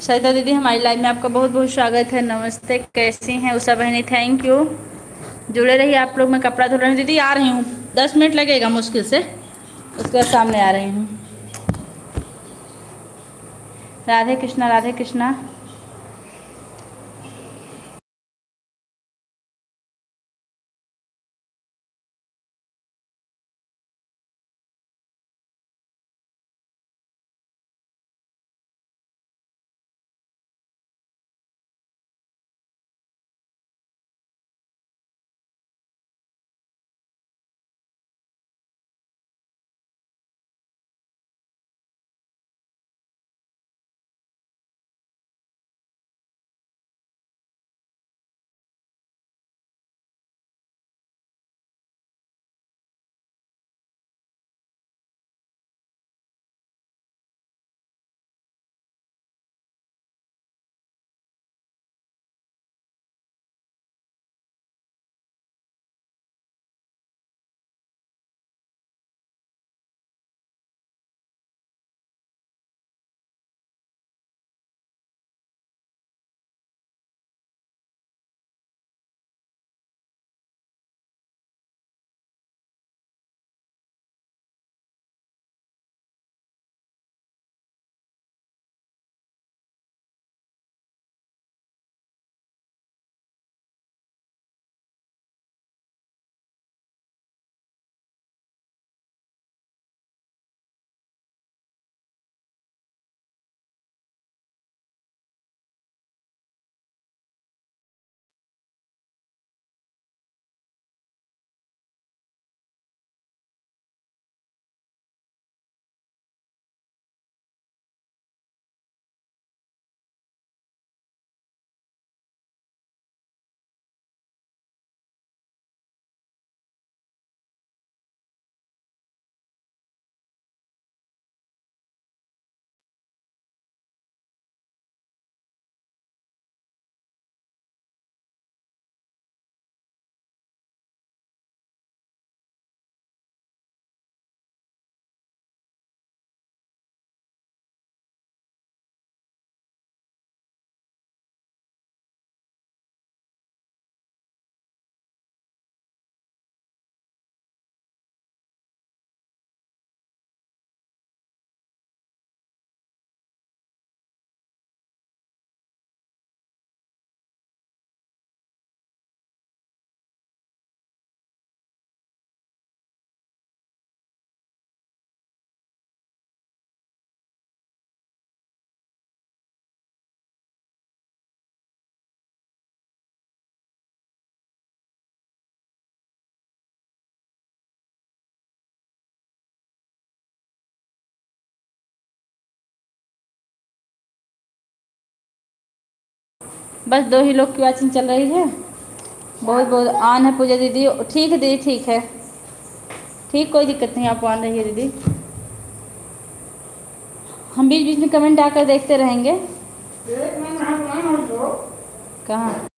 सरिता दीदी, हमारी लाइव में आपका बहुत बहुत स्वागत है। नमस्ते, कैसी हैं उषा बहनी? Thank you. जुड़े रहिए आप लोग। मैं कपड़ा धो रही हूँ दीदी, आ रही हूँ। 10 मिनट लगेगा मुश्किल से, उसके बाद सामने आ रही हूँ। राधे कृष्णा, राधे कृष्णा। बस 2 ही लोग की वाचिंग चल रही है। बहुत बहुत ऑन है पूजा दीदी। ठीक है दीदी, ठीक है, ठीक, कोई दिक्कत नहीं। आप ऑन रहिए दीदी, हम बीच बीच में कमेंट आकर देखते रहेंगे। कहाँ?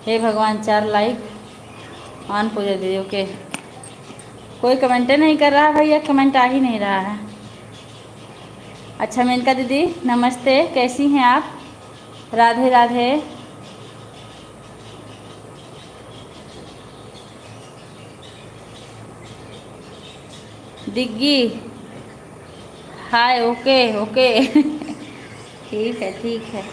हे भगवान 4 लाइक ऑन पूजा दीदी ओके। कोई कमेंट नहीं कर रहा भैया, कमेंट आ ही नहीं रहा है। अच्छा मेनका दीदी नमस्ते, कैसी हैं आप? राधे राधे। दिग्गी हाय ओके ओके ठीक है ठीक है।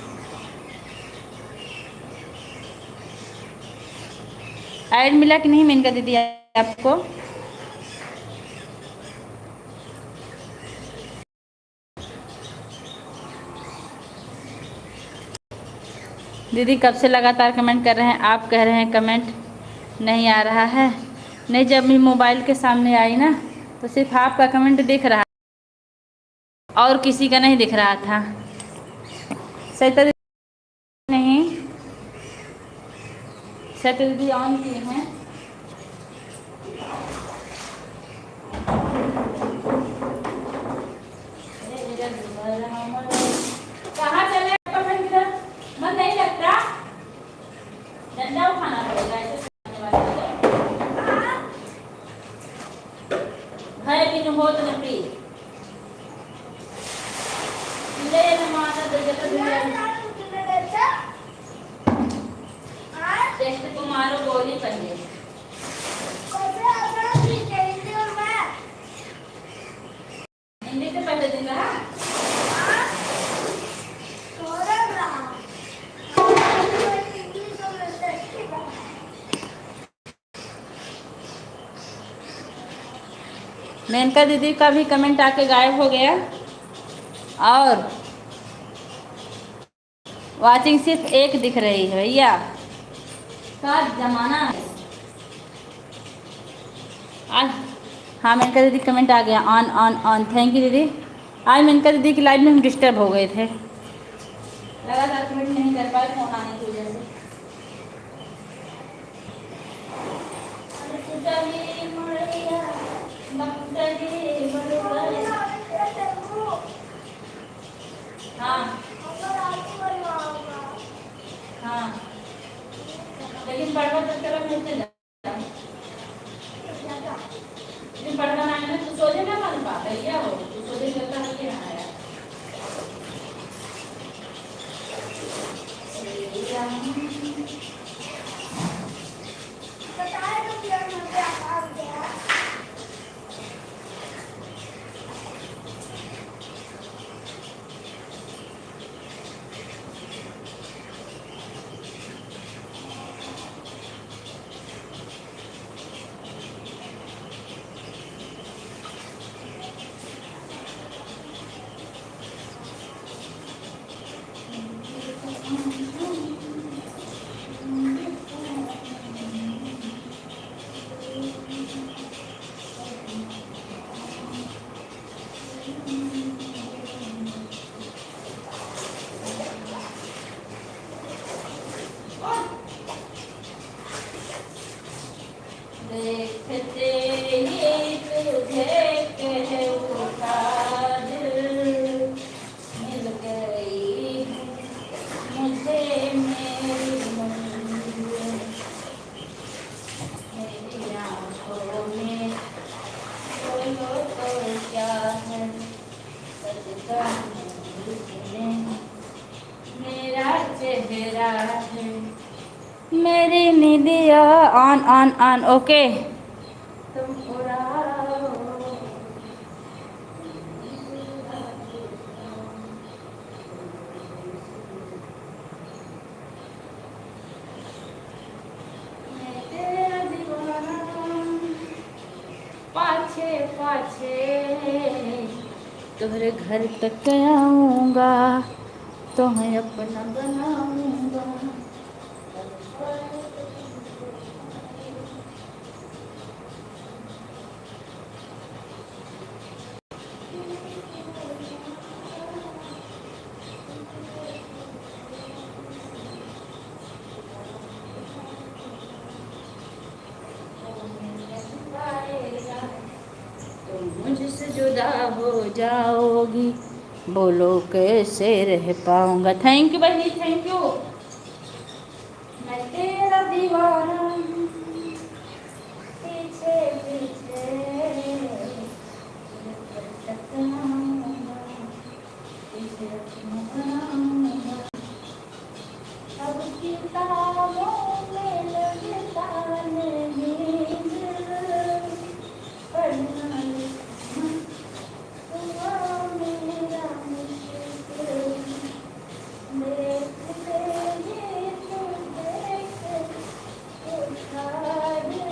ऐड मिला कि नहीं मेनका दीदी आपको? दीदी कब से लगातार कमेंट कर रहे हैं, आप कह रहे हैं कमेंट नहीं आ रहा है। नहीं, जब मैं मोबाइल के सामने आई ना तो सिर्फ आपका कमेंट दिख रहा और किसी का नहीं दिख रहा था। सहिता दीदी नहीं, सहिता दीदी ऑन किए हैं। कहाँ चले मन नहीं लगता, डंडा उठाना पड़ेगा ऐसे भय बिन होत न प्रीत ले न माता जगत टेस्ट को मारो गोली पंजे। हिंदी से पहले दिन रहा मेनका दीदी का भी कमेंट आके गायब हो गया और वाचिंग सिर्फ एक दिख रही है। भैया का जमाना है आज। हाँ मेनका दीदी कमेंट आ गया on on on, thank you दीदी। आज मेनका दीदी की लाइफ में हम डिस्टर्ब हो गए थे, लगातार कमेंट नहीं कर पाए फोन आने की वजह से। हाँ हाँ लेकिन पढ़वा तो चलो मिलते जाओ, लेकिन पढ़वा ना है तो सोचे ना मन पा भैया हो तो सोचे करता है कि हाँ यार देखते ही तुझे कह उठा दिल मिल गई मुझे मेरी मंजिल, मेरी आँखों में बोलो तो क्या है सच कहूँ मेरा चेहरा है मेरी निदिया ऑन ऑन ऑन ओके। तुम उड़ाओ मैं तेरा दीवाना पाछे पाछे तुम्हारे घर तक आऊँगा तुम्हें अपना बनाऊँगा। मुझसे जुदा हो जाओगी बोलो कैसे रह पाऊंगा। थैंक यू बहनी थैंक यू। मैं तेरा दीवाना पीछे पीछे टकराऊंगा, पीछे टकराऊंगा। अब किताबों में लगता नहीं दिल, पढ़ना लिखना हुआ मेरा मुश्किल। देखते ही तू देख उठा दे,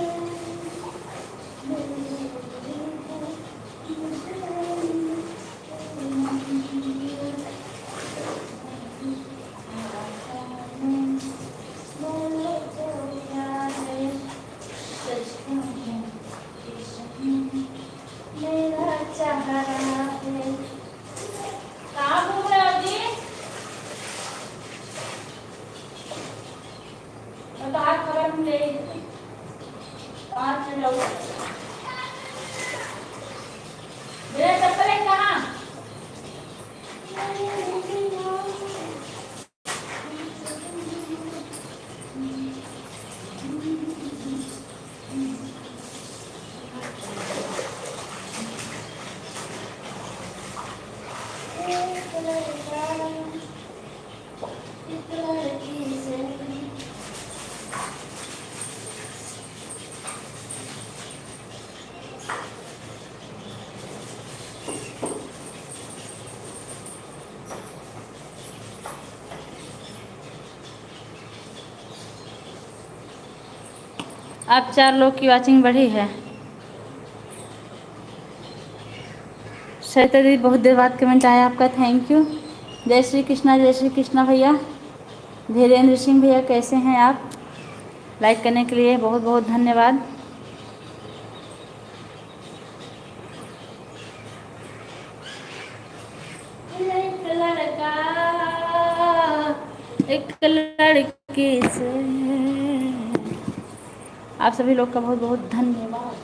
मेरी मेरा चाह रहा है। कहाँ घूम रहे हो जी? मैं तो आज खबर में ले 5 मिनट हो मेरा चप्पल है कहाँ? अब 4 लोग की वॉचिंग बढ़ी है। सरिता दीदी बहुत देर बाद कमेंट आया आपका, थैंक यू। जय श्री कृष्णा भैया। धीरेन्द्र सिंह भैया कैसे हैं आप? लाइक करने के लिए बहुत बहुत धन्यवाद। एक लड़की से आप सभी लोग का बहुत बहुत धन्यवाद।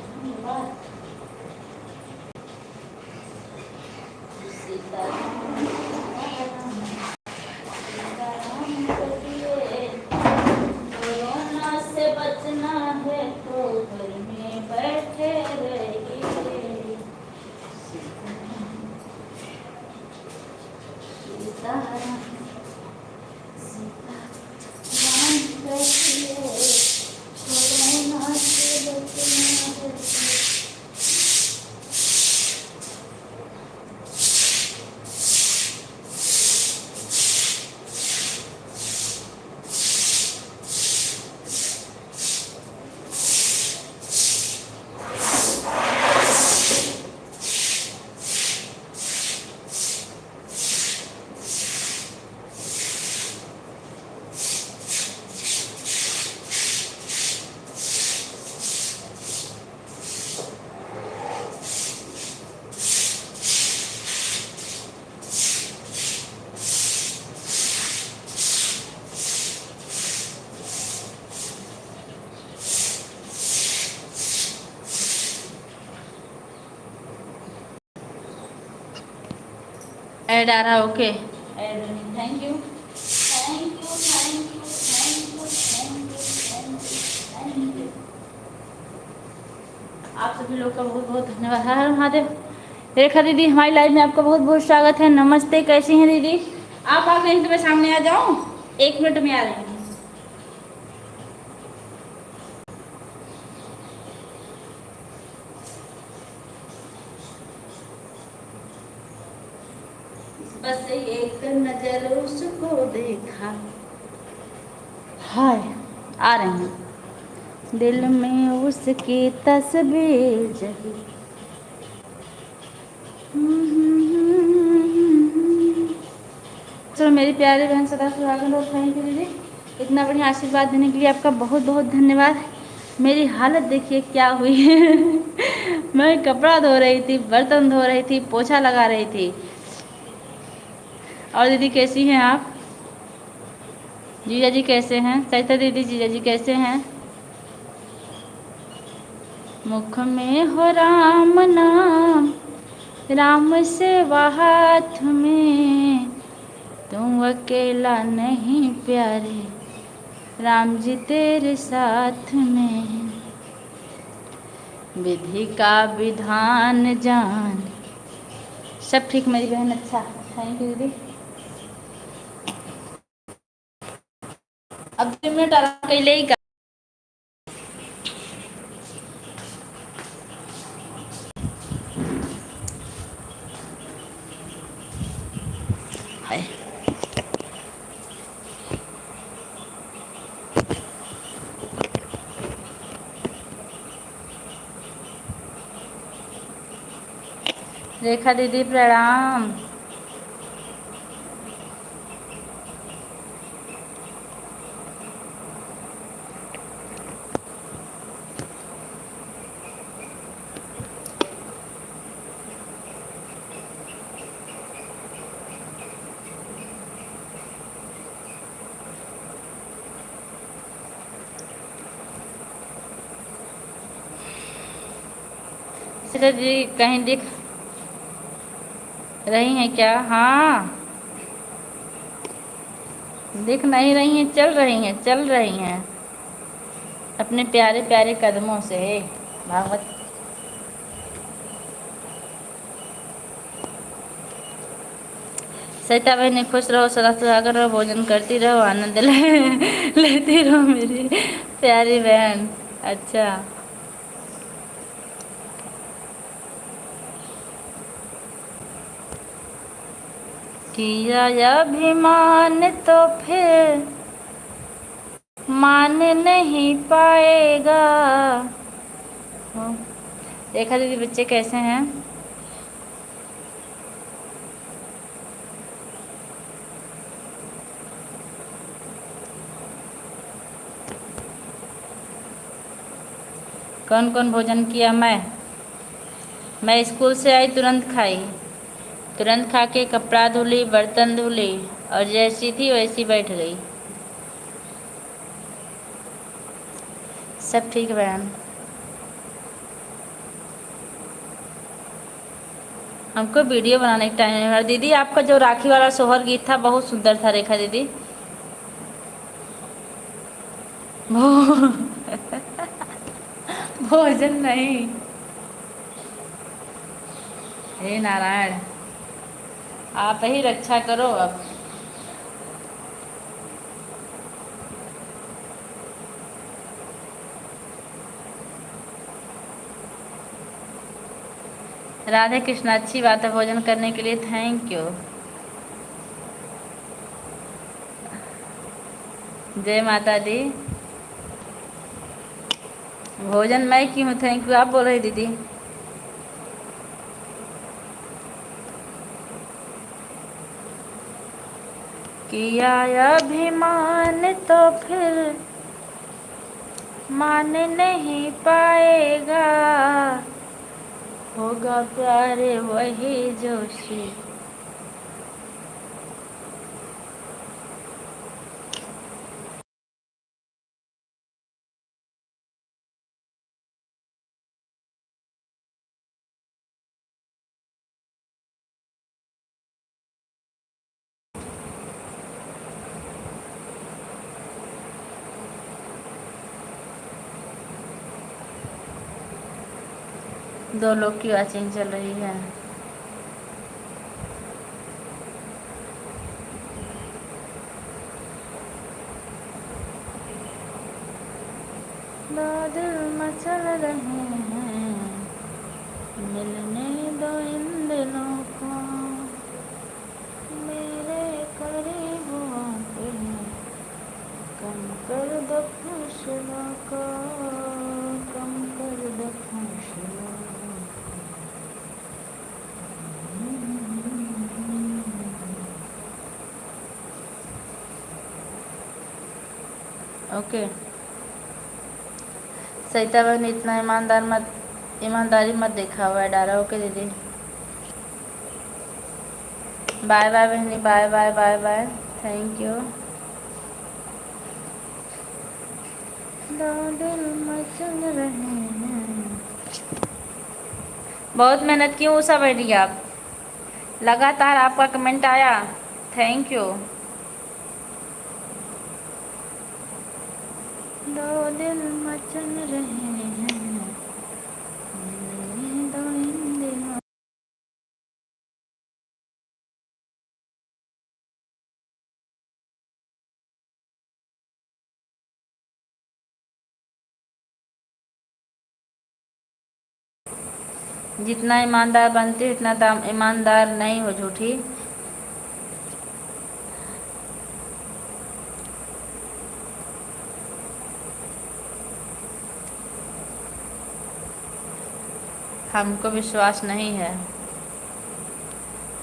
कोरोना से बचना है तो घर में बैठे रहिए। ऐड आ रहा, okay. Add, thank you thank you thank you thank you thank you thank you thank you. आप सभी लोग का बहुत बहुत धन्यवाद। हर हर महादेव। रेखा दीदी हमारी लाइव में आपका बहुत बहुत स्वागत है। नमस्ते, कैसी हैं दीदी? आप आ गई तो मैं सामने आ जाऊं? 1 मिनट में आ रही हूँ। बस एक नजर उसको देखा, हाय आ रही हूँ। दिल में उसकी तस्वीर जगी। चलो मेरी प्यारी बहन सदा सुहागन और थैंक यू दीदी, इतना बढ़िया आशीर्वाद देने के लिए आपका बहुत बहुत धन्यवाद। मेरी हालत देखिए क्या हुई है। मैं कपड़ा धो रही थी, बर्तन धो रही थी, पोछा लगा रही थी। और दीदी कैसी हैं आप? जीजा जी कैसे हैं? सरिता दीदी, जीजा जी कैसे हैं? मुख में हो राम नाम, राम सेवा हाथ में, तुम अकेला नहीं प्यारे, राम जी तेरे साथ में विधि का विधान जान। सब ठीक मेरी बहन, अच्छा थैंक यू दीदी। अब 2 मिनट आराम कैले ही है। रेखा दीदी प्रणाम। सीता जी कहीं दिख रही हैं क्या? हाँ, दिख नहीं रही हैं, चल रही हैं, चल रही हैं अपने प्यारे प्यारे कदमों से। भागवत सरिता बहनी खुश रहो, सदा सुहागर रहो, भोजन करती रहो, आनंद लेती रहो मेरी प्यारी बहन। अच्छा, किया अभिमान तो फिर मान नहीं पाएगा। हो। देखा दीदी बच्चे कैसे हैं? कौन कौन भोजन किया? मैं स्कूल से आई तुरंत खाई, तुरंत खा के कपड़ा धुली, बर्तन धुली और जैसी थी वैसी बैठ गई। सब ठीक बहन। हमको वीडियो बनाने का टाइम नहीं मिला। दीदी आपका जो राखी वाला सोहर गीत था बहुत सुंदर था रेखा दीदी। भो भोजन नहीं। हे नारायण, आप ही रक्षा करो अब। राधे कृष्ण, अच्छी बात है, भोजन करने के लिए थैंक यू। जय माता दी। भोजन मैं की हूँ, थैंक यू आप बोल रही दीदी। किया अभिमान तो फिर मान नहीं पाएगा, होगा प्यारे वही जोशी। दो लोग की वाचिंग चल रही है। बादल मचल रहे हैं, मिलने दो इन दिलों को, मेरे करीब आके कम कर दो फैसला को, कम कर दो फैसला। ओके सरिता बहन, इतना ईमानदारी मत देखा हुआ है डारा। ओके दीदी, बाय बाय बहनी, bye bye bye bye, thank you. बादल मचल रहे हैं। बहुत मेहनत की हूँ सब बहनी, आप लगातार आपका कमेंट आया, थैंक यू। दो दिल मचल रहे हैं, दो इन दिनों। जितना ईमानदार बनती हो उतना दाम ईमानदार नहीं हो झूठी। हमको विश्वास नहीं है।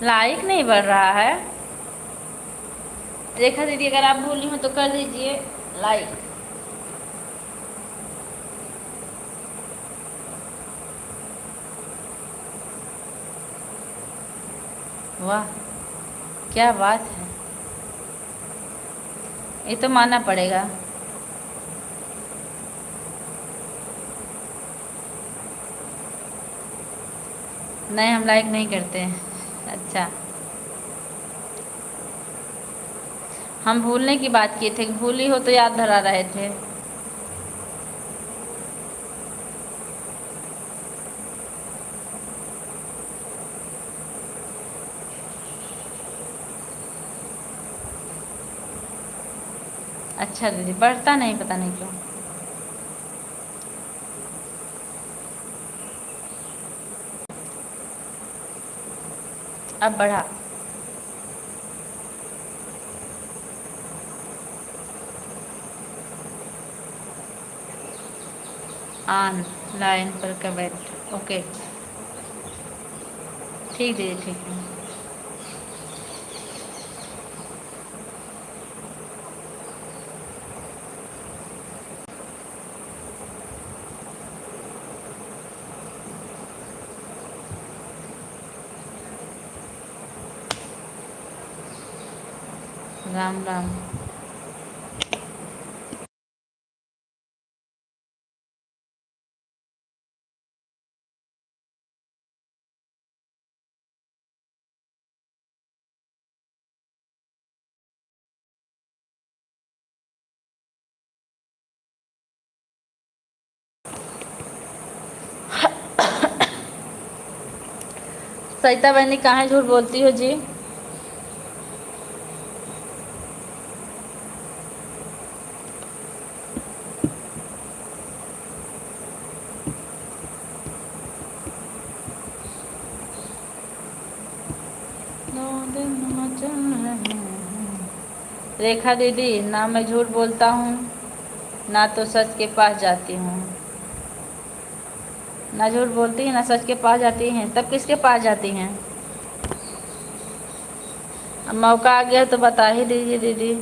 लाइक नहीं बढ़ रहा है। रेखा दीदी अगर आप भूली हो तो कर दीजिए लाइक। वाह क्या बात है, ये तो मानना पड़ेगा। नहीं हम लाइक नहीं करते हैं। अच्छा हम भूलने की बात किए थे, भूली हो तो याद धरा रहे थे। अच्छा दीदी बढ़ता नहीं, पता नहीं क्यों। अब बढ़ा। ऑन लाइन पर कमेंट ओके। ठीक दीदी ठीक है। राम राम। सरिता बहनी कहाँ झूठ बोलती हो जी। दो दिन मचल रहे हैं। रेखा दीदी ना मैं झूठ बोलता हूँ ना तो सच के पास जाती हूँ। ना झूठ बोलती है ना सच के पास जाती हैं, तब किसके पास जाती हैं। अब मौका आ गया तो बता ही दीजिए दीदी।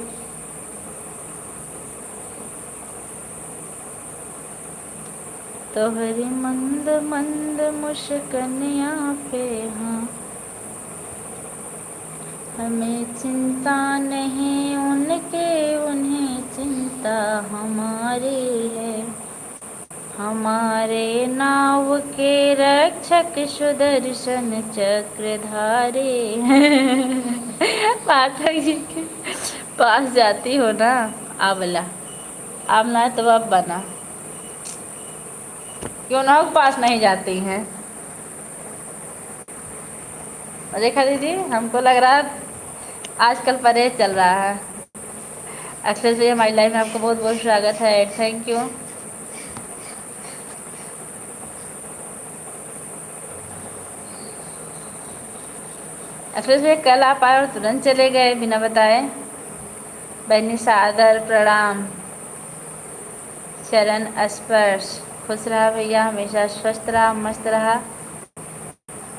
तोहरी मंद मंद मुस्कनिया पे हाँ हमें चिंता नहीं उनके, उन्हें चिंता हमारी है। हमारे नाव के रक्षक सुदर्शन चक्रधारी पाठक जी के पास जाती हो ना। आंवला अब ना तो अब बना, क्यों ना पास नहीं जाती हैं। रेखा दीदी हमको लग रहा है आजकल परहेज चल रहा है। अक्षर से हमारी लाइफ में आपको बहुत बहुत स्वागत है, थैंक यू। अक्षर से कल आप आए और तुरंत चले गए बिना बताए। बहनी सादर प्रणाम, चरण स्पर्श। खुश रहा भैया, हमेशा स्वस्थ रहा, मस्त रहा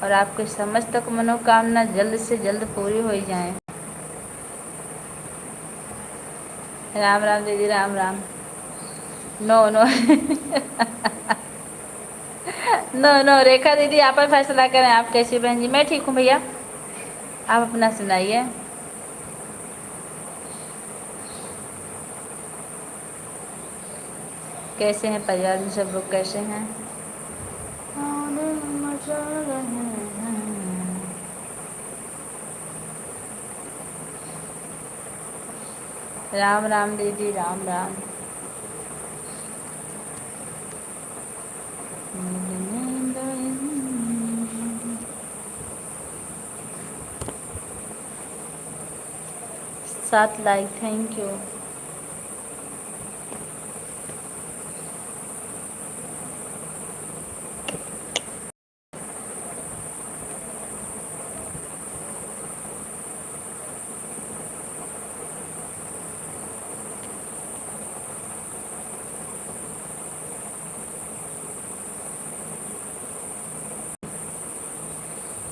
और आपकी समस्त मनोकामना जल्द से जल्द पूरी हो जाए। राम राम दीदी Ram Ram. No no no no Rekha दीदी आप ही फैसला करें, आप कैसी बहन जी। मैं ठीक हूँ भैया, आप अपना सुनाइए। कैसे हैं परिवार में सब लोग, कैसे हैं। राम राम दीदी राम राम। सात लाइक, थैंक यू।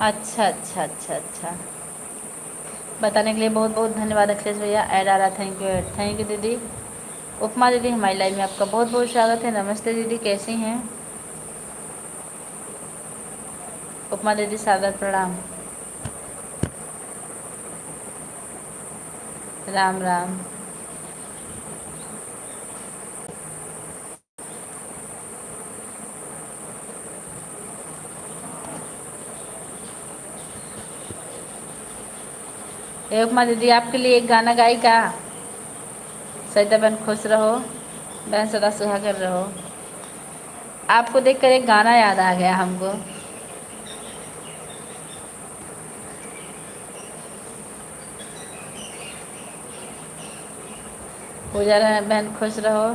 अच्छा अच्छा अच्छा अच्छा, बताने के लिए बहुत बहुत धन्यवाद अखिलेश भैया। ऐड आ रहा, थैंक यू, थैंक यू दीदी। उपमा दीदी हमारी लाइव में आपका बहुत बहुत स्वागत है। नमस्ते दीदी, कैसी हैं? उपमा दीदी सादर प्रणाम। राम राम। ए उपमा दीदी, आपके लिए एक गाना गाई का? सरिता बहन खुश रहो, बहन सदा सुहागर रहो। आपको देखकर एक गाना याद आ गया हमको। पूजा बहन खुश रहो,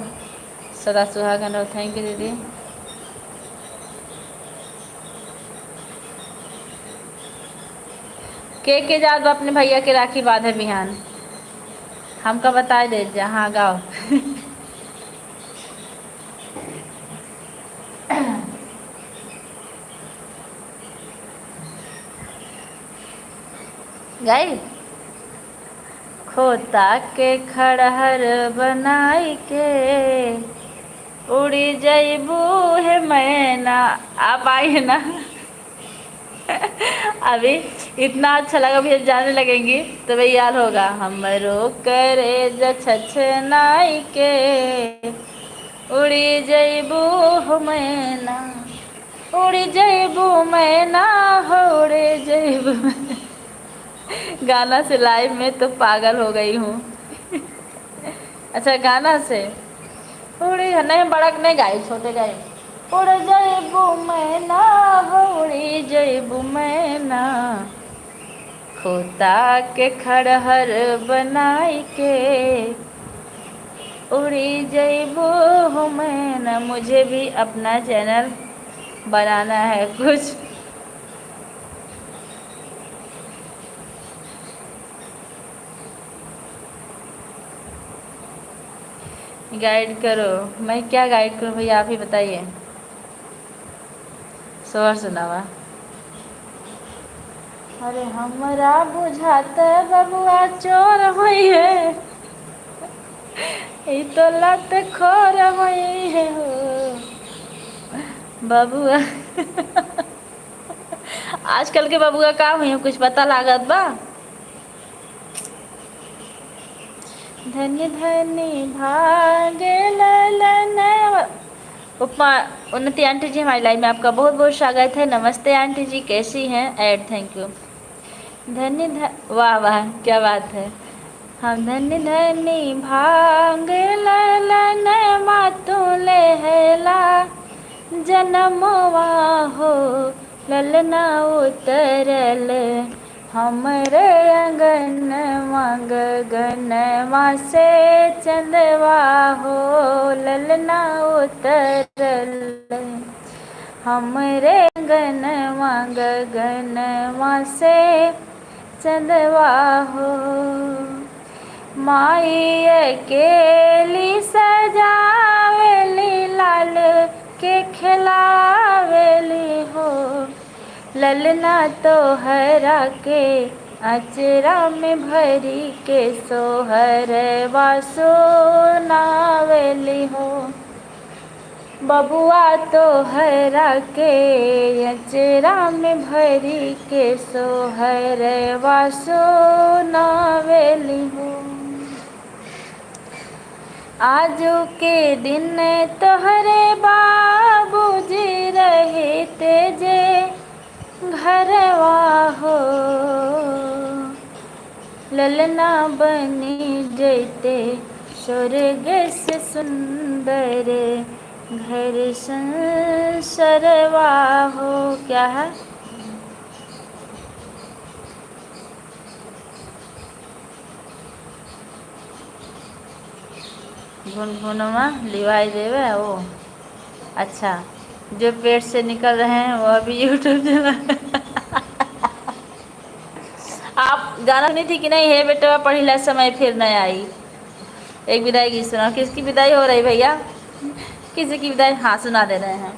सदा सुहागन रहो, थैंक यू दीदी। के जात बा अपने भैया के राखी बांधे बिहान, हमका बताए दे जहाँ गाओ। गाई खोता के खड़हर बनाई के उड़ी जईबू है मैना। आप आई है ना? अभी इतना अच्छा लगा, अभी जाने लगेंगी तो भाई याद होगा। हमरो करे छछनाई के उड़ी जईबू हो मैना, उड़ी जईबू मैना हो, उड़ी जईबू। गाना से लाइव में तो पागल हो गई हूँ। अच्छा, गाना से उड़ी नहीं, बड़क नहीं गाई, छोटे गाई। उड़ जईबू मैना हो, उड़ी जईबू मैना, खोता के खड़हर बनाई के उड़ी जईबू हो मैना। मुझे भी अपना चैनल बनाना है कुछ। गाइड करो। मैं क्या गाइड करूँ भैया, आप ही बताइए। सोहर सुनावा। अरे हमरा बुझाता बबुआ चोर हुई है, ई तो लत खोर हुई है हो बबुआ। आजकल के बबुआ का हुई है, कुछ पता लागत बा? धन्य धन्य भागे ललन। उपमा उन्नति आंटी जी हमारी लाइन में आपका बहुत बहुत स्वागत है। नमस्ते आंटी जी, कैसी हैं? Add, thank you. वाह वाह, क्या बात है। हम धन्य धन्य भाग ललन मातु लेहला जनमवा हो, ललना उतरल हमरे अंगनवा गगनवा से चंदवा हो, ललना उतरल हमरे अंगनवा गगनवा से चंदवा हो। माई अकेली सजावेली लाल के खिलावेली हो, ललना तो हरा के अचरा में भरी के सोहर वासो नावेली हो। बबुआ तो हरा के अचरा में भरी के सोहर वासो नावेली हो। आजू के दिन तोहरे बाबूजी रहे तेजे घरवा हो, ललना बनी जैते स्वर्ग से सुंदर घर संसरवा हो, क्या है? भुनभुनवा लिवाई देवे वो। अच्छा, जो पेट से निकल रहे हैं वो अभी यूट्यूब चला। आप गाना सुनी थी कि नहीं? है बेटा पढ़िला समय फिर न आई। एक विदाई गीत सुना। किसकी विदाई हो रही भैया? किसी की विदाई? हाँ, सुना दे रहे हैं।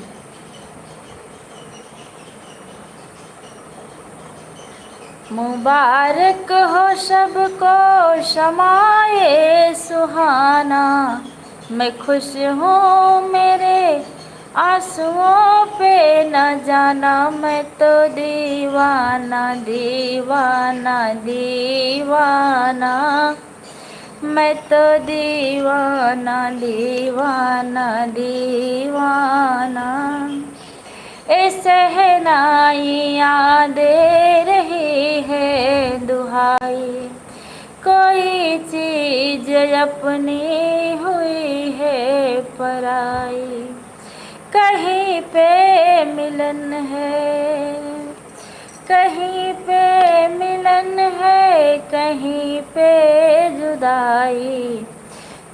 मुबारक हो सबको शमाए सुहाना, मैं खुश हूँ मेरे आंसुओं पे न जाना, मैं तो दीवाना दीवाना दीवाना, मैं तो दीवाना दीवाना दीवाना। ए सहनाइयाँ दे रही है दुहाई, कोई चीज अपनी हुई है पराई, कहीं पे मिलन है, कहीं पे मिलन है, कहीं पे जुदाई,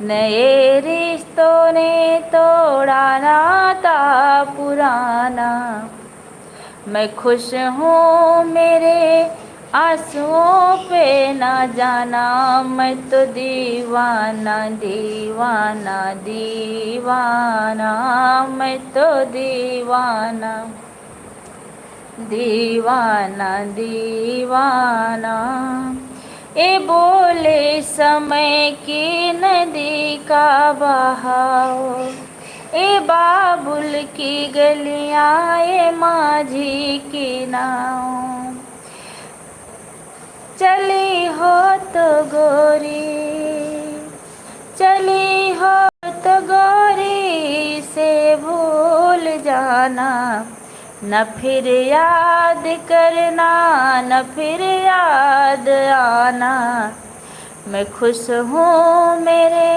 नए रिश्तों ने तोड़ा नाता पुराना, मैं खुश हूँ मेरे आंसुओं पे ना जाना, मैं तो दीवाना दीवाना दीवाना, मैं तो दीवाना दीवाना दीवाना। ए बोले समय की नदी का बहाव, ए बाबुल की गलियां, ए माझी की नाव, चली हो तो गोरी, चली हो तो गोरी से भूल जाना, न फिर याद करना, न फिर याद आना, मैं खुश हूँ मेरे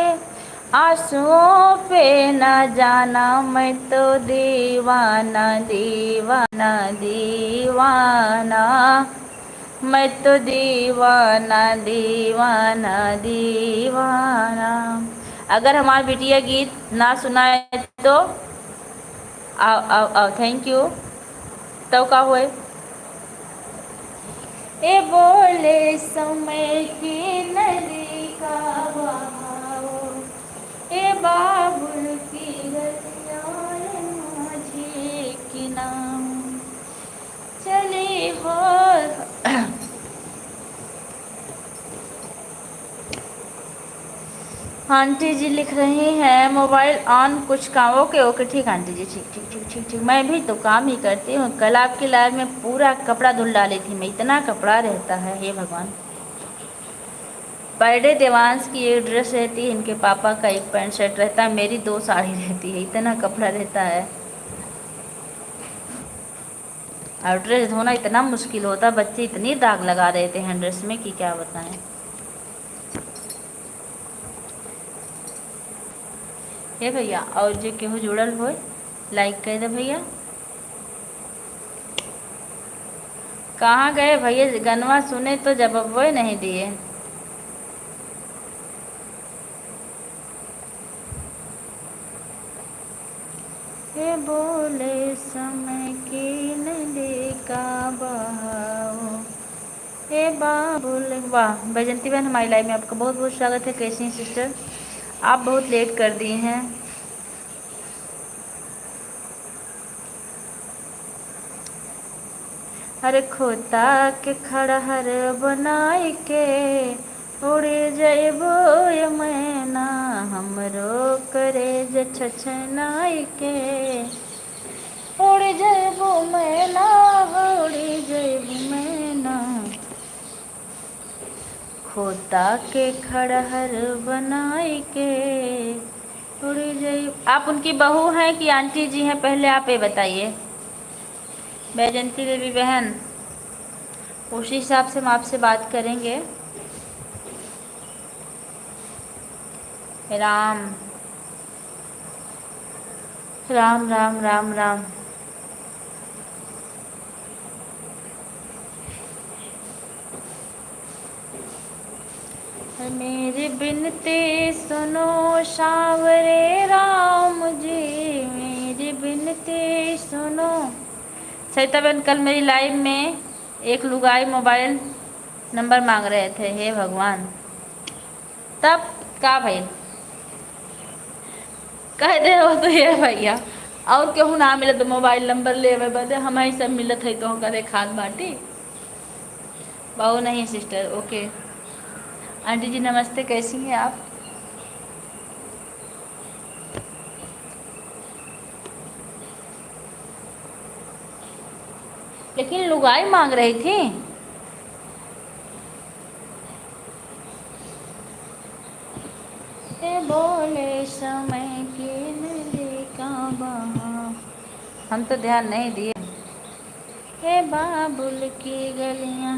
आंसुओं पे न जाना, मैं तो दीवाना दीवाना दीवाना, मैं तो दीवाना दीवाना दीवाना। अगर हमारा बिटिया गीत ना सुनाए तो आओ आओ आओ, थैंक यू। तो का हुए? ए बोले समय की नदी का बहाव, ए बाबुल की गलियां, ए माझी की नाव, चली हो। आंटी जी लिख रही हैं मोबाइल ऑन, कुछ काम। ओके ओके, ठीक आंटी जी, ठीक ठीक ठीक ठीक ठीक। मैं भी तो काम ही करती हूँ। कल आपकी लाइव में पूरा कपड़ा धुल डाली थी मैं, इतना कपड़ा रहता है, हे भगवान। पर डे देवांश की एक ड्रेस रहती है, इनके पापा का एक पैंट शर्ट रहता है, मेरी 2 साड़ी रहती है, इतना कपड़ा रहता है। और ड्रेस धोना इतना मुश्किल होता, बच्चे इतनी दाग लगा देते हैं ड्रेस में कि क्या बताएं। हे भैया, और जो केहू जुड़ल हो लाइक कर दे भैया। कहाँ गए भैया? गनवा सुने तो जवाब नहीं दिए। हे बोले समय की नदी का बहाव, हे बाबुल। वाह बैजंती बहन, हमारी लाइव में आपका बहुत बहुत स्वागत है। कैसी हैं सिस्टर? आप बहुत लेट कर दी हैं। हर खोता के खड़हर बनाई के, उड़े जइबो मैना, हमरो करे जे छछनाई के, उड़ जइबो मैना, उड़ जइबो मैना, खोता के खड़हर बनाई के, उड़ जइब। आप उनकी बहू हैं कि आंटी जी हैं? पहले आप ये बताइए बैजंती देवी बहन, उसी हिसाब से हम आपसे बात करेंगे। राम राम राम राम राम। मेरी बिनती सुनो सावरे राम जी, मेरी बिनती सुनो। सरिता बहन, कल मेरी लाइव में एक लुगाई मोबाइल नंबर मांग रहे थे। हे भगवान, तब का भाई कह दे हो तो ये भैया और केहू ना मिले तो मोबाइल नंबर ले बदे हम ही सब मिलत है तो करे खाद बाटी। बहू नहीं सिस्टर, ओके। आंटी जी नमस्ते, कैसी हैं आप? लेकिन लुगाई मांग रही थी। ये बोले समय की नदी का बहा, हम तो ध्यान नहीं दिए। हे बाबुल की गलियां।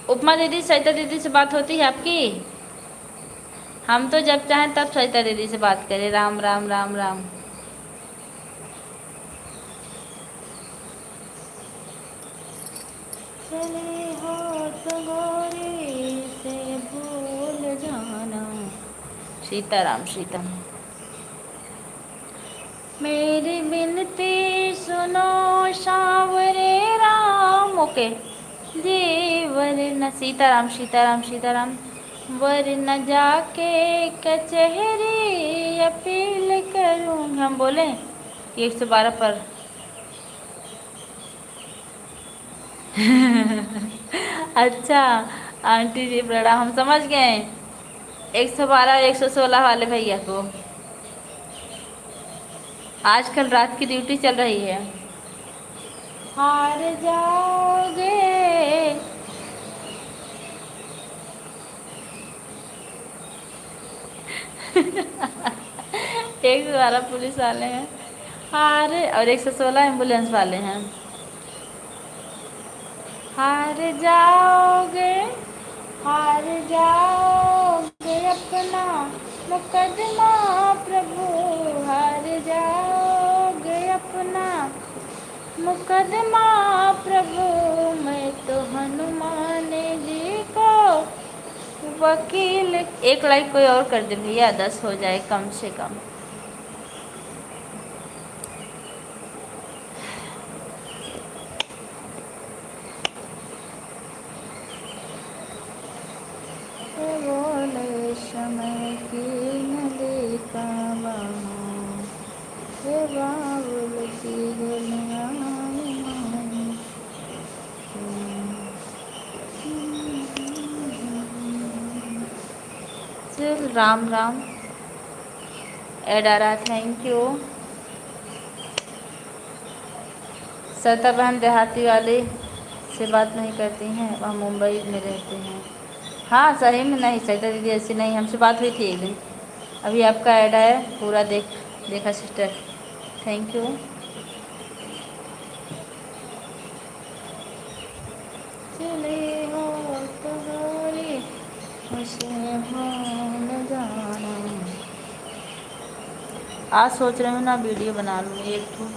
उपमा दीदी, सरिता दीदी से बात होती है आपकी? हम तो जब चाहें तब सरिता दीदी से बात करें। राम राम राम राम। चले हो तो गोरी से भूल जाना। सीताराम सीता। मेरी बिनती सुनो सावरे राम, ओके जी। वरना सीताराम सीताराम सीताराम। वरना जाके कचहरी अपील करूँ। हम बोले कि 112 पर अच्छा आंटी जी प्रणाम, हम समझ गए। 112 116 वाले भैया को आजकल रात की ड्यूटी चल रही है। हार जाओगे। 112 पुलिस वाले हैं, हार, और 116 एम्बुलेंस वाले हैं। हार जाओगे, हार जाओगे अपना मुकदमा प्रभु, हार जाओगे अपना मुकदमा प्रभु। मैं तो हनुमान जी को वकील। एक लाइक कोई और कर दे भैया, 10 हो जाए कम से कम। बोले समय की नदी का बहा, हे बाबुल की गलियां मानी। चल राम राम। ऐड आ रहा, थैंक यू। सरिता बहन देहाती वाली से बात नहीं करती हैं, वह मुंबई में रहते हैं। हाँ सही में नहीं, सरिता दीदी ऐसी नहीं, हमसे बात हुई थी एक दिन। अभी आपका ऐड है पूरा देखा सिस्टर, थैंक यू। चले हो तो गोरी मुझे भूल जाना। आज सोच रही हूँ ना वीडियो बना लूँ एक तो।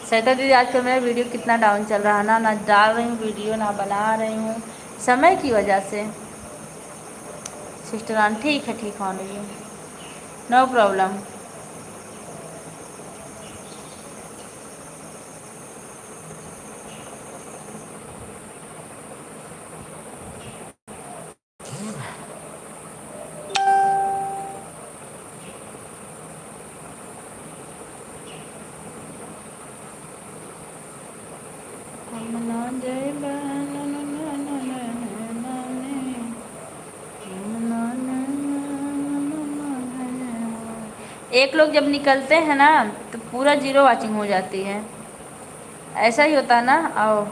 सरिता दीदी आजकल मेरा वीडियो कितना डाउन चल रहा है ना, ना डाल रही हूँ वीडियो ना बना रही हूँ समय की वजह से। सिस्टर आन ठीक है, ठीक होने रही, नो प्रॉब्लम। एक लोग जब निकलते हैं ना तो पूरा जीरो वाचिंग हो जाती है, ऐसा ही होता है ना। आओ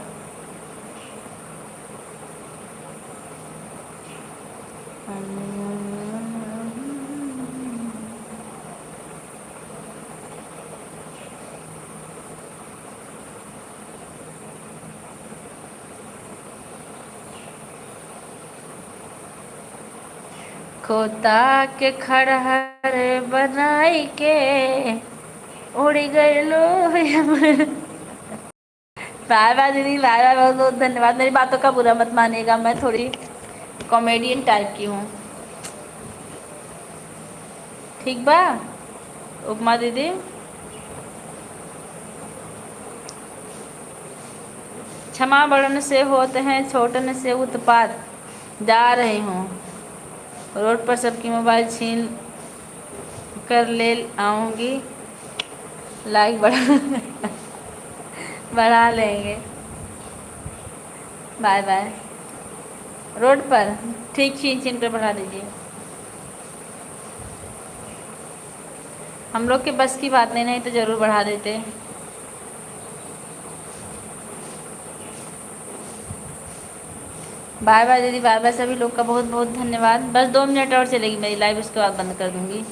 खोता के खड़हर बनाई के उड़ी गई लो। बाय बाय दीदी, बाय बाय, बहुत बहुत धन्यवाद। मेरी बातों का बुरा मत मानिएगा, मैं थोड़ी कॉमेडियन टाइप की हूँ। ठीक बा उपमा दीदी। क्षमा बड़न से होते हैं छोटन से उत्पात। जा रही हूँ रोड पर, सबकी मोबाइल छीन कर ले आऊँगी। लाइक बढ़ा बढ़ा लेंगे। Bye bye. रोड पर ठीक छीन छीन कर बढ़ा दीजिए। हम लोग के बस की बात नहीं, नहीं तो ज़रूर बढ़ा देते। बाय बाय दीदी, बाय बाय। सभी लोग का बहुत बहुत धन्यवाद। बस 2 मिनट और चलेगी मेरी लाइव, उसके बाद बंद कर दूँगी।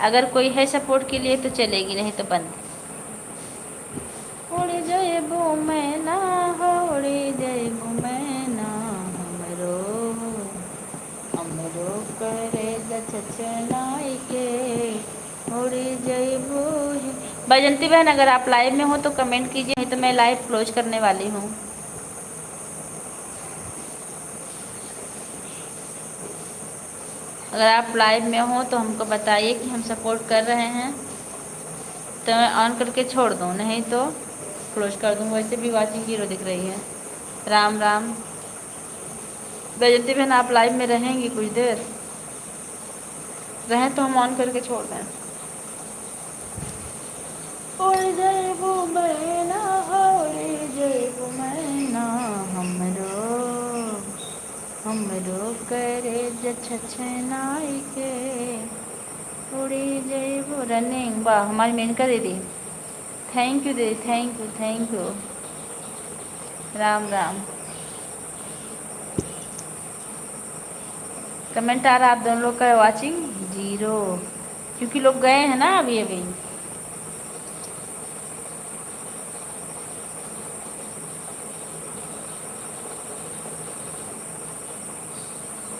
अगर कोई है सपोर्ट के लिए तो चलेगी, नहीं तो बंद। उड़ जइबू मैना हो, उड़ जइबू मैना, हमरो करे छछनाई के उड़ जइबू। बैजंती बहन, अगर आप लाइव में हो तो कमेंट कीजिए, नहीं तो मैं लाइव क्लोज करने वाली हूँ। अगर आप लाइव में हो तो हमको बताइए कि हम सपोर्ट कर रहे हैं, तो मैं ऑन करके छोड़ दूँ, नहीं तो क्लोज कर दूँ। वैसे भी वाचिंग 0 दिख रही है। राम राम। बैजंती बहन, आप लाइव में रहेंगी कुछ देर? रहें तो हम ऑन करके छोड़ दें। उड़ जइबू मैना हो, उड़ जइबू मैना, हमरो करे छछनाई के उड़ी जइबू। रनिंग, वाह हमारी मेनका दीदी, थैंक यू दीदी, thank you thank you. Ram Ram. Comment आ रहा आप दोनों लोग का, वाचिंग 0, क्योंकि लोग गए हैं ना अभी अभी।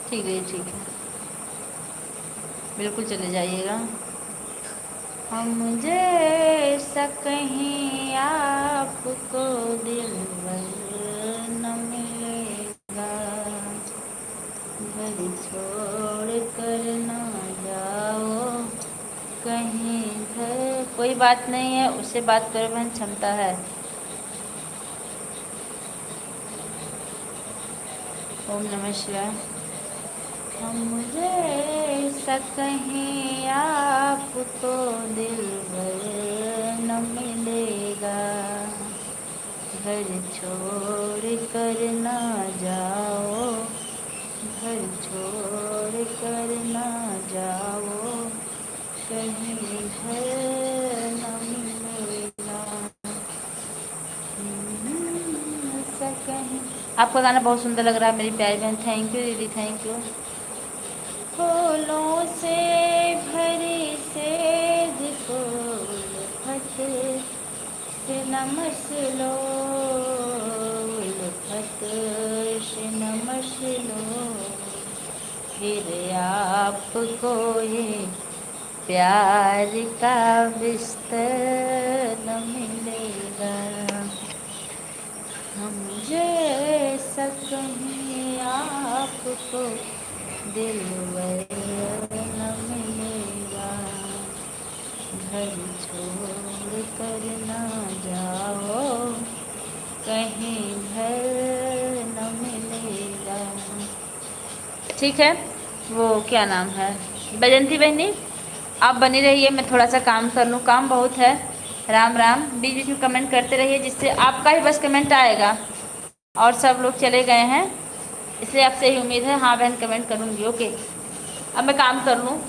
ठीक है ठीक है, बिल्कुल चले जाइएगा। हम जैसा कहीं आपको दिलबर न मिलेगा, घर छोड़ कर ना जाओ कहीं घर। कोई बात नहीं है, उससे बात करो बहन, क्षमता है। ओम नमः शिवाय। हम जैसा कहीं आपको दिलबर न मिलेगा, घर छोड़ कर ना जाओ, घर छोड़ कर ना जाओ कहीं घर न मिलेगा। ऐसा कहीं। आपका गाना बहुत सुंदर लग रहा है मेरी प्यारी बहन, थैंक यू दीदी, थैंक यू। फूलों से भरी सेज को उल्फत से नमस लो, उल्फत से नमस लो, फिर आपको ये प्यार का बिस्तर न मिलेगा। हम जैसा कहीं आपको दिलबर न मिलेगा, घर छोड़ कर ना जाओ कहीं घर न मिलेगा। ठीक है, वो क्या नाम है, बैजंती बहनी आप बनी रहिए, मैं थोड़ा सा काम कर लूँ, काम बहुत है। राम राम। बीच बीच में कमेंट करते रहिए, जिससे आपका ही बस कमेंट आएगा, और सब लोग चले गए हैं, इसलिए आपसे ही उम्मीद है। हाँ बहन, कमेंट करूँगी, ओके। अब मैं काम कर लूँ।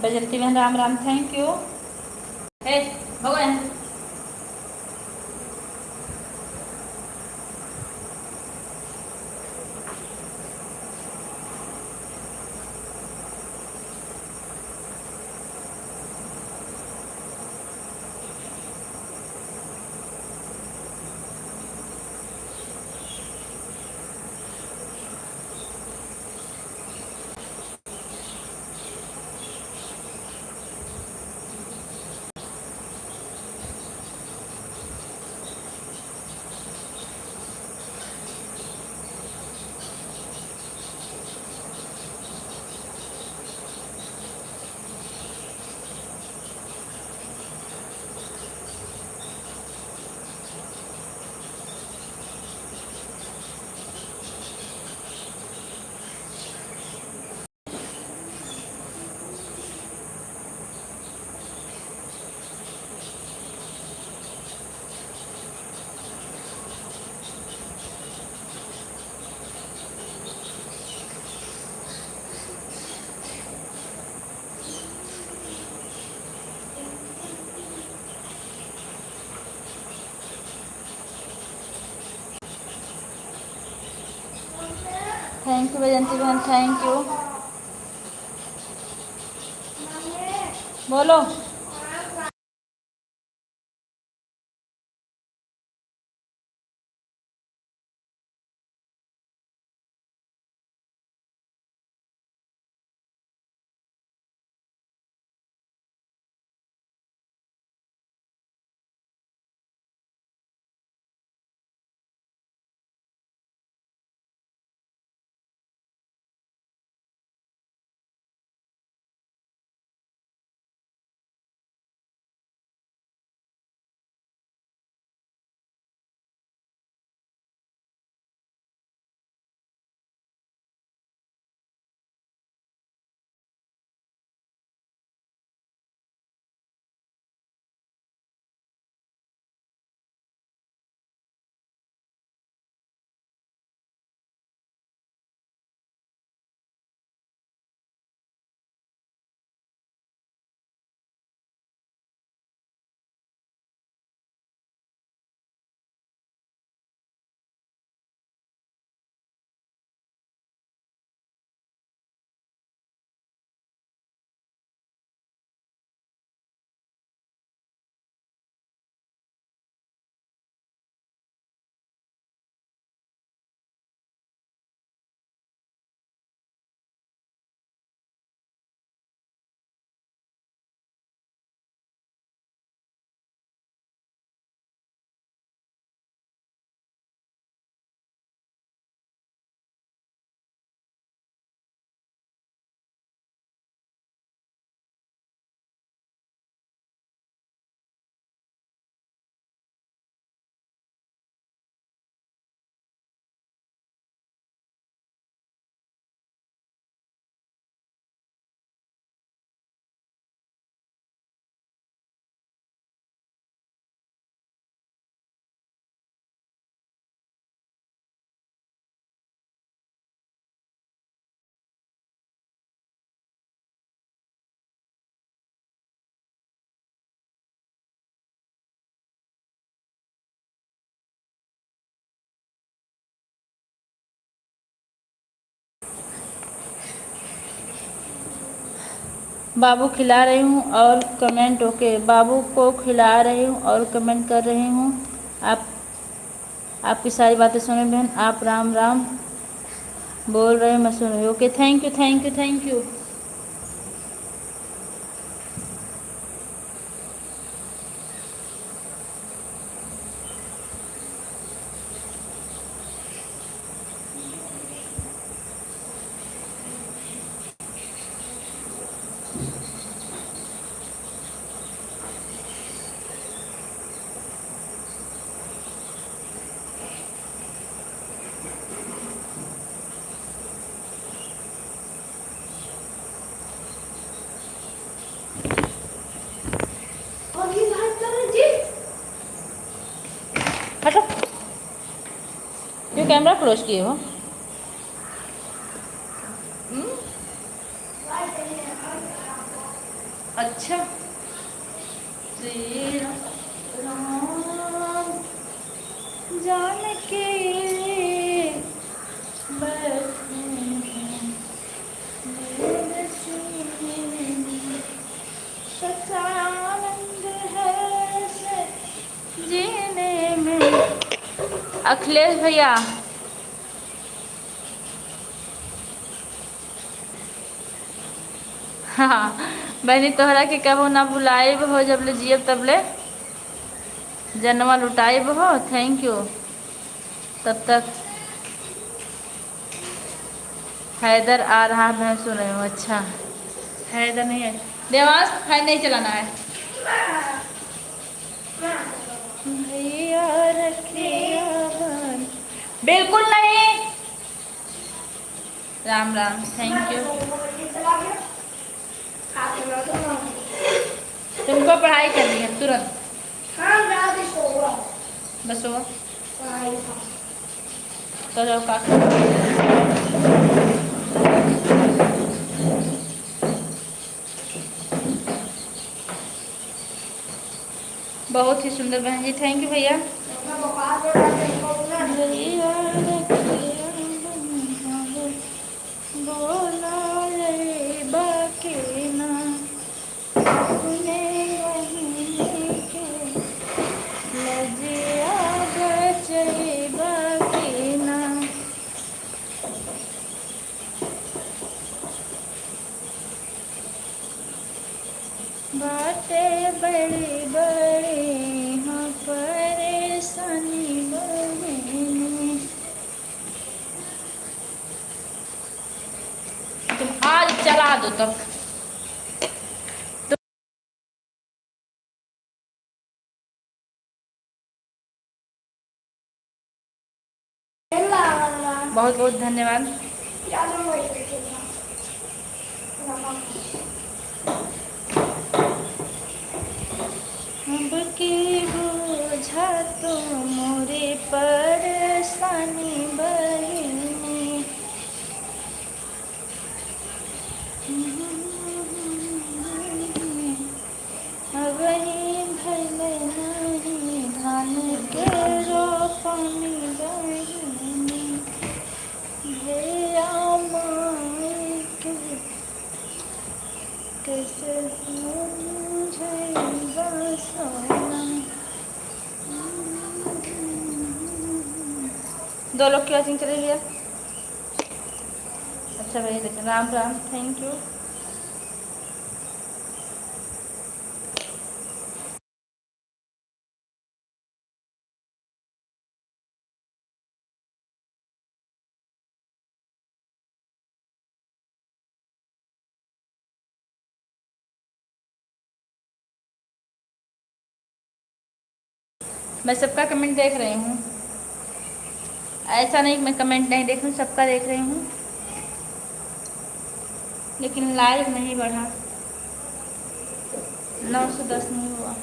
बजरती बहन राम राम, थैंक यू। हे भगवान, थैंक यू बजंती बहन, थैंक यू। बोलो। बाबू खिला रही हूँ और कमेंट ओके, बाबू को खिला रही हूँ और कमेंट कर रही हूँ। आप आपकी सारी बातें सुने बहन, आप राम राम बोल रहे हैं, मैं सुन रही हूँ। Okay, thank you thank you thank you. हटो, क्यों कैमरा क्लोज किए हो? अच्छा, श्री राम जानकी बैठे हैं मेरे सीने में, सच्चानंद है से जीने में। अखिलेश भैया, हाँ बहनी तोहरा के कबो ना भुलाइब हो, जब ले जियब तब ले जनवा लुटाइब हो। Thank you. तब तक हैदर आ रहा, मैं सुन रही हूँ। अच्छा हैदर नहीं है, देवांश फैन नहीं चलाना है भैया, रखिया बन। बिल्कुल नहीं। Ram Ram, thank you. तुमको पढ़ाई करनी है तुरंत। बस वो तो जाओ का बहुत ही सुंदर बहन जी, थैंक यू भैया। भैया बोला रे बाकी ना अपने वहीं के लजिया बचे बाकी ना। बातें बड़ी बड़ी हाँ परेशानी बड़ी। तुम आज चला दो तब। बहुत बहुत धन्यवाद। अब की बोझा तो मोरे परेशानी बहिनी। अब ही भल नहीं धान के रोपनी बहिनी। भैया माई के कैसे समझेगा सोना। दो लोग की वॉचिंग चली गया। अच्छा भाई देखिए, राम राम, थैंक यू। मैं सबका कमेंट देख रही हूँ, ऐसा नहीं कि मैं कमेंट नहीं देख रही हूँ, सबका देख रही हूँ, लेकिन लाइव नहीं बढ़ा, 910 नहीं हुआ।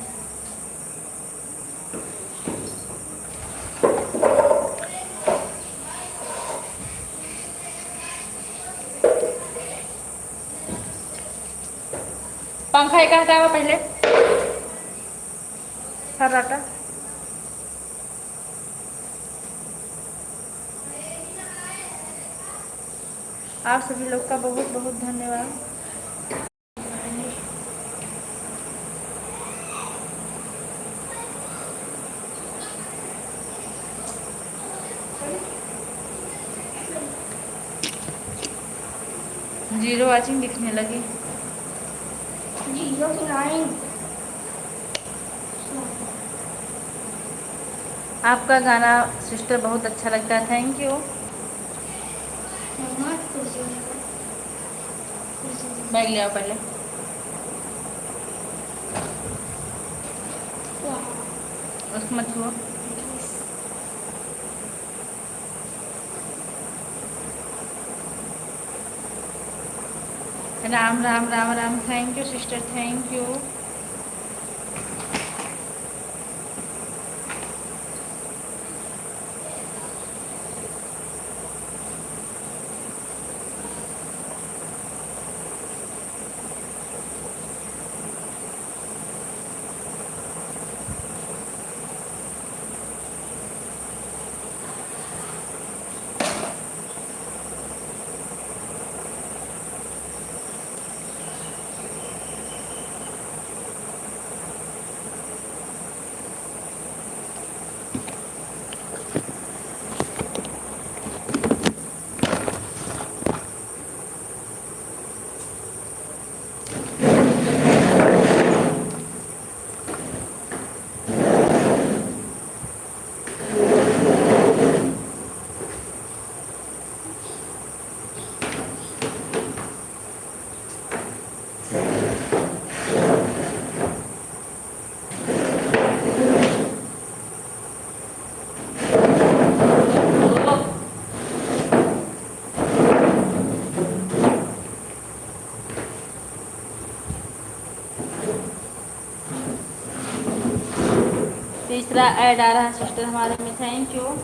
पंखा एक हटा हुआ पहले फर्राटा। आप सभी लोग का बहुत बहुत धन्यवाद। जीरो वॉचिंग दिखने लगी। जीरो तो नहीं। आपका गाना सिस्टर बहुत अच्छा लगता है, थैंक यू। बैग ले आओ पहले। उसको मत छुओ। Ram Ram Ram Ram, thank you sister, thank you. तीसरा ऐड आ रहा है सिस्टर हमारे में, थैंक यू।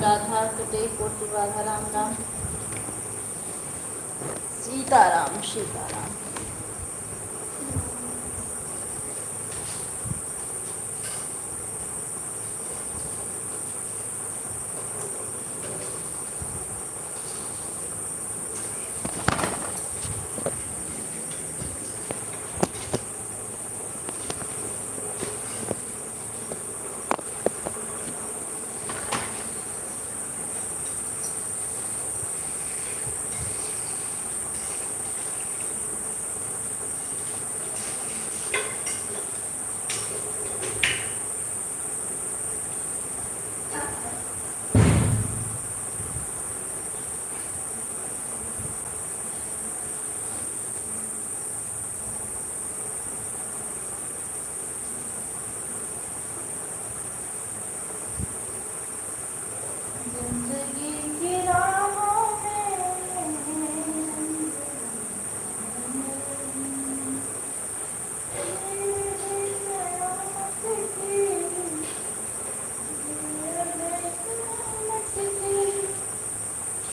राधा कुटे कोटि राधा राम राम सीताराम सीताराम।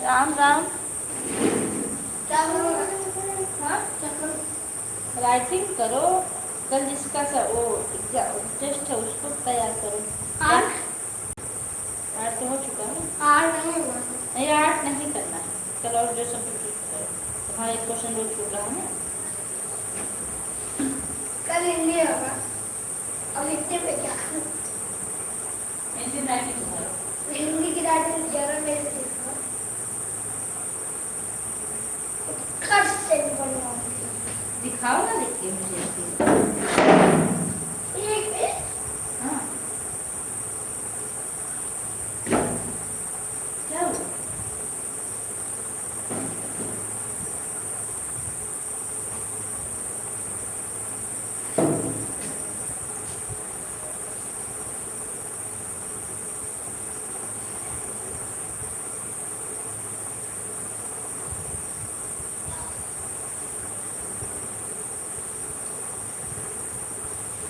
राम राम। हाँ राइटिंग करो, कल जिसका वो टेस्ट है उसको तैयार करो। आर्ट तो हो चुका है। नहीं आर्ट नहीं करना है, कल और जो सब्जेक्ट करो। हाँ एक क्वेश्चन रोज छूट रहा है ना। कल हिंदी होगा, अब लिखते पे क्या? हिंदी राइटिंग करो। हिंदी की राइटिंग जरा मेरे से सीखो। कट से बनवाऊंगी। दिखाओ ना, देखिए मुझे। एक मिनट। हाँ क्या हुआ?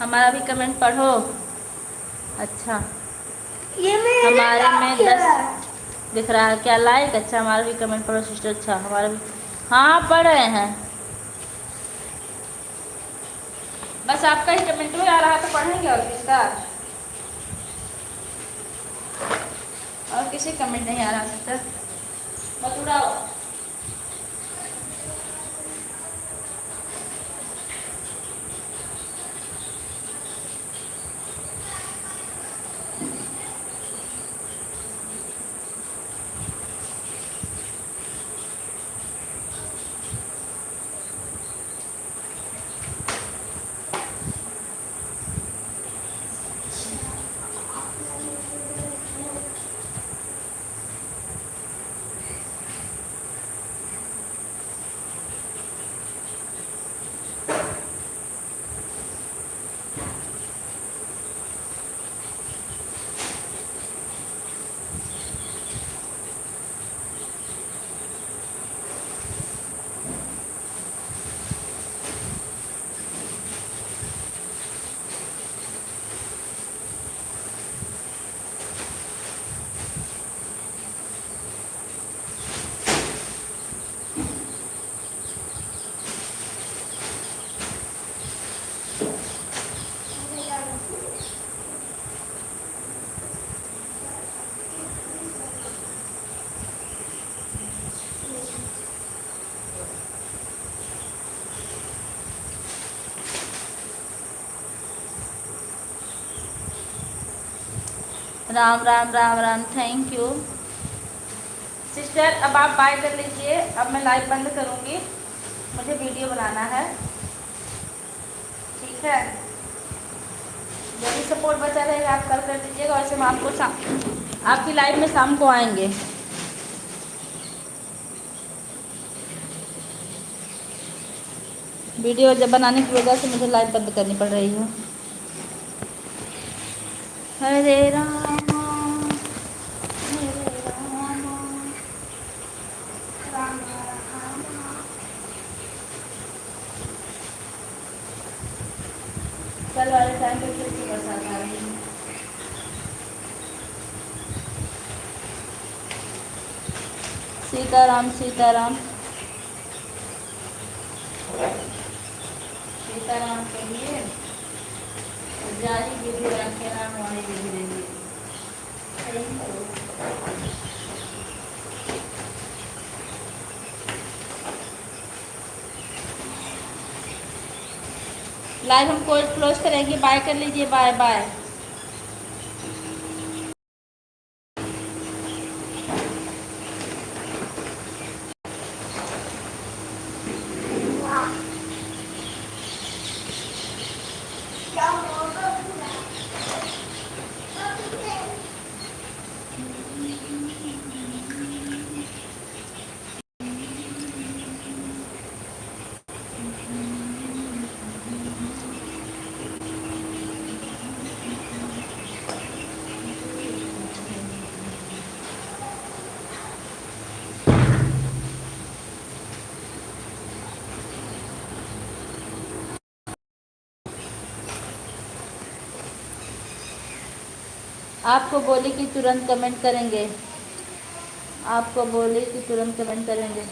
हमारा भी कमेंट पढ़ो। अच्छा ये मेरे हमारे में क्या 10 दिख रहा है क्या लाइक? अच्छा हमारा भी कमेंट पढ़ो सिस्टर। अच्छा हमारा भी, हाँ पढ़ रहे हैं। बस आपका ही कमेंट में आ रहा है तो पढ़ेंगे, और किसका? और किसी कमेंट नहीं आ रहा सिस्टर, बस उड़ाओ। Ram Ram Ram Ram, thank you sister. अब आप बाय कर लीजिए, अब मैं लाइव बंद करूँगी, मुझे वीडियो बनाना है, ठीक है? जो भी सपोर्ट बचा रहेगा आप कल कर दीजिएगा, वैसे मैं आपको आपकी लाइव में शाम को आएंगे। वीडियो जब बनाने की वजह से मुझे लाइव बंद करनी पड़ रही है। हरे रामा हरे रामा राम राम। कल वाले टाइम पे फिर से बरसात आ रही है। सीताराम सीताराम सीताराम कहिए, जारी विधि राखे राम वाणी विधि देंगे। लाइव हम क्लोज करेंगे। बाय कर लीजिए, बाय बाय। क्या होगा पूरा? आपको बोली कि तुरंत कमेंट करेंगे। आपको बोली कि तुरंत कमेंट करेंगे।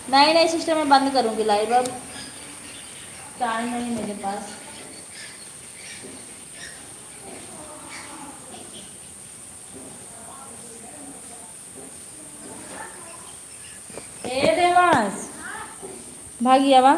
नहीं नहीं सिस्टर, मैं बंद करूँगी लाइव अब। टाइम नहीं मेरे पास। ए देवांश भागिया वा।